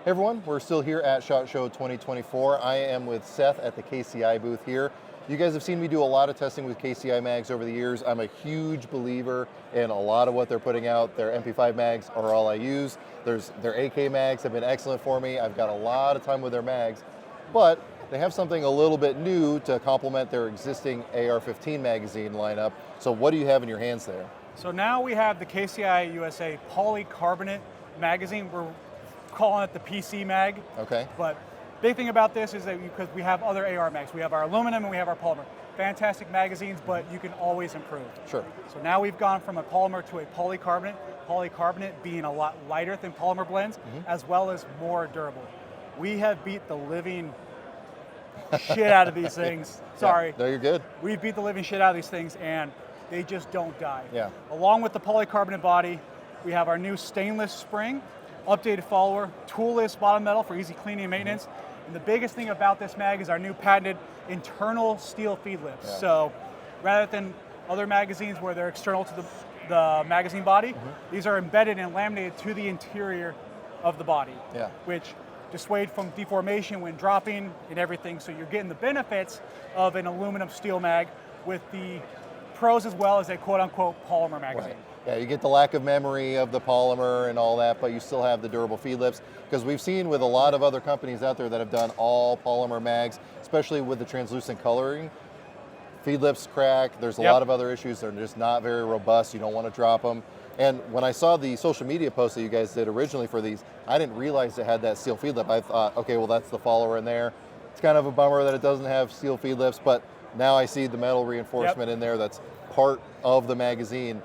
Hey everyone, we're still here at SHOT Show 2024. I am with Seth at the KCI booth here. You guys have seen me do a lot of testing with KCI mags over the years. I'm a huge believer in a lot of what they're putting out. Their MP5 mags are all I use. Their AK mags have been excellent for me. I've got a lot of time with their mags, but they have something a little bit new to complement their existing AR-15 magazine lineup. So what do you have in your hands there? So now we have the KCI USA polycarbonate magazine. We're calling it the PC mag. Okay. But big thing about this is that because we have other AR mags, we have our aluminum and we have our polymer. Fantastic magazines, but you can always improve. Sure. So now we've gone from a polymer to a polycarbonate. Polycarbonate being a lot lighter than polymer blends, as well as more durable. We have beat the living shit out of these things. Sorry. Yeah, no, you're good. We beat the living shit out of these things and they just don't die. Yeah. Along with the polycarbonate body, we have our new stainless spring, updated follower, toolless bottom metal for easy cleaning and maintenance. And the biggest thing about this mag is our new patented internal steel feed lips. Yeah. So rather than other magazines where they're external to the magazine body, these are embedded and laminated to the interior of the body, which dissuade from deformation when dropping and everything. So you're getting the benefits of an aluminum steel mag with the pros as well as a quote unquote polymer magazine. Right. Yeah, you get the lack of memory of the polymer and all that, but you still have the durable feed lips. Because we've seen with a lot of other companies out there that have done all polymer mags, especially with the translucent coloring, feed lips crack, there's a lot of other issues. They're just not very robust. You don't want to drop them. And when I saw the social media post that you guys did originally for these, I didn't realize it had that steel feed lip. I thought, okay, well that's the follower in there. It's kind of a bummer that it doesn't have steel feed lips, but now I see the metal reinforcement in there that's part of the magazine.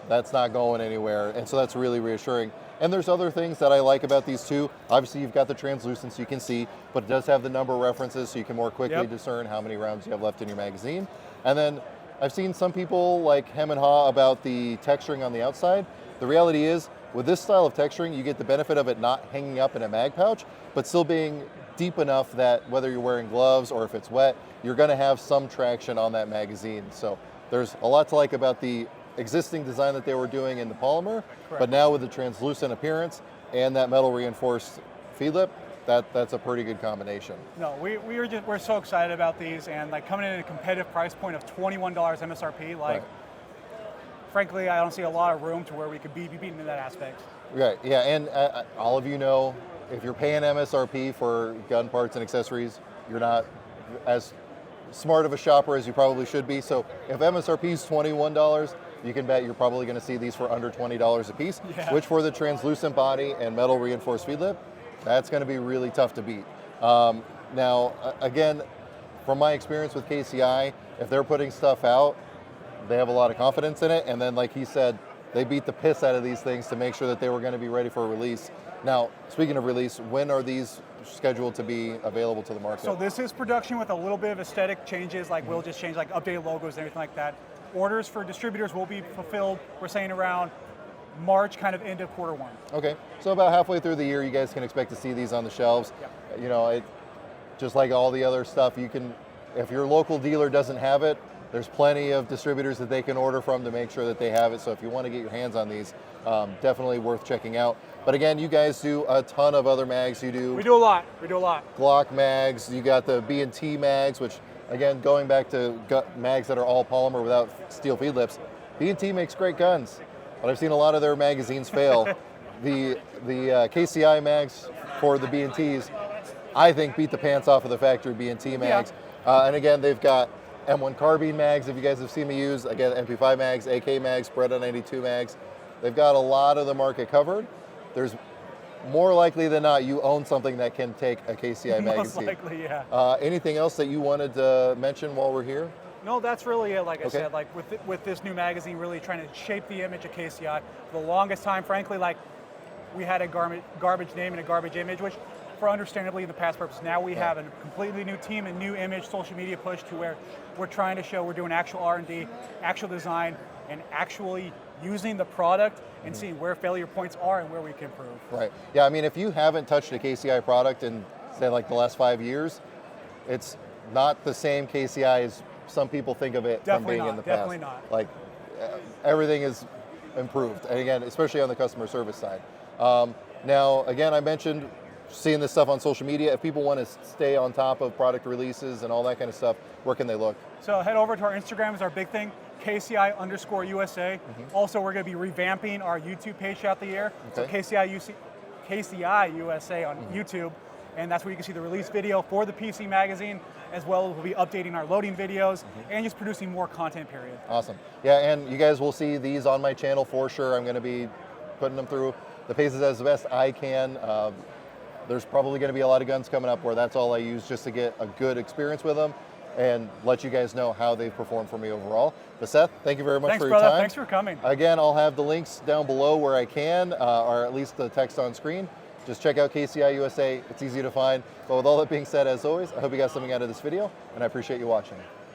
That's not going anywhere, and so that's really reassuring. And there's other things that I like about these too. Obviously you've got the translucence you can see, but it does have the number references so you can more quickly discern how many rounds you have left in your magazine. And then I've seen some people like hem and haw about the texturing on the outside. The reality is, with this style of texturing, you get the benefit of it not hanging up in a mag pouch, but still being deep enough that whether you're wearing gloves or if it's wet, you're gonna have some traction on that magazine. So there's a lot to like about the existing design that they were doing in the polymer, but now with the translucent appearance and that metal reinforced feed lip, that's a pretty good combination. No, we're so excited about these, and like coming in at a competitive price point of $21 MSRP, like frankly, I don't see a lot of room to where we could be beaten in that aspect. Right, yeah, and all of you know, if you're paying MSRP for gun parts and accessories, you're not as smart of a shopper as you probably should be. So if MSRP is $21, you can bet you're probably going to see these for under $20 a piece, which for the translucent body and metal reinforced feed lip, that's going to be really tough to beat. Now, again, from my experience with KCI, if they're putting stuff out, they have a lot of confidence in it. And then, like he said, they beat the piss out of these things to make sure that they were going to be ready for release. Now, speaking of release, when are these scheduled to be available to the market? So this is production with a little bit of aesthetic changes, like we'll just change like updated logos and everything like that. Orders for distributors will be fulfilled, we're saying around March, kind of into Q1. Okay, so about halfway through the year, you guys can expect to see these on the shelves. You know, just like all the other stuff, you can, if your local dealer doesn't have it, there's plenty of distributors that they can order from to make sure that they have it. So if you want to get your hands on these, definitely worth checking out. But again, you guys do a ton of other mags. We do a lot. Glock mags, you got the B&T mags, which again, going back to mags that are all polymer without steel feed lips, B&T makes great guns, but I've seen a lot of their magazines fail. The KCI mags for the B&Ts, I think beat the pants off of the factory B&T mags. And again, they've got M1 carbine mags, if you guys have seen me use, again, MP5 mags, AK mags, Beretta 92 mags. They've got a lot of the market covered. There's more likely than not, you own something that can take a KCI magazine. Most likely, anything else that you wanted to mention while we're here? No, that's really it. Like I said, like with this new magazine, really trying to shape the image of KCI. For the longest time, frankly, like we had a garbage name and a garbage image, which for understandably the past purpose. Now we have a completely new team, a new image, social media push to where we're trying to show we're doing actual R&D, actual design, and actually using the product and seeing where failure points are and where we can improve. Right. Yeah, I mean, if you haven't touched a KCI product in, say, like the last 5 years, it's not the same KCI as some people think of it from being in the past. Definitely not. Like, everything is improved, and again, especially on the customer service side. Now, again, I mentioned seeing this stuff on social media. If people want to stay on top of product releases and all that kind of stuff, where can they look? So head over to our Instagram is our big thing, KCI_USA. Also, we're going to be revamping our YouTube page throughout the year. Okay. So KCI USA on YouTube, and that's where you can see the release video for the PC magazine, as well as we'll be updating our loading videos and just producing more content, period. Awesome. Yeah, and you guys will see these on my channel for sure. I'm going to be putting them through the paces as best I can. There's probably going to be a lot of guns coming up where that's all I use just to get a good experience with them and let you guys know how they've performed for me overall. But Seth, thank you very much for your time. Thanks for coming. Again, I'll have the links down below where I can, or at least the text on screen. Just check out KCI USA. It's easy to find. But with all that being said, as always, I hope you got something out of this video, and I appreciate you watching.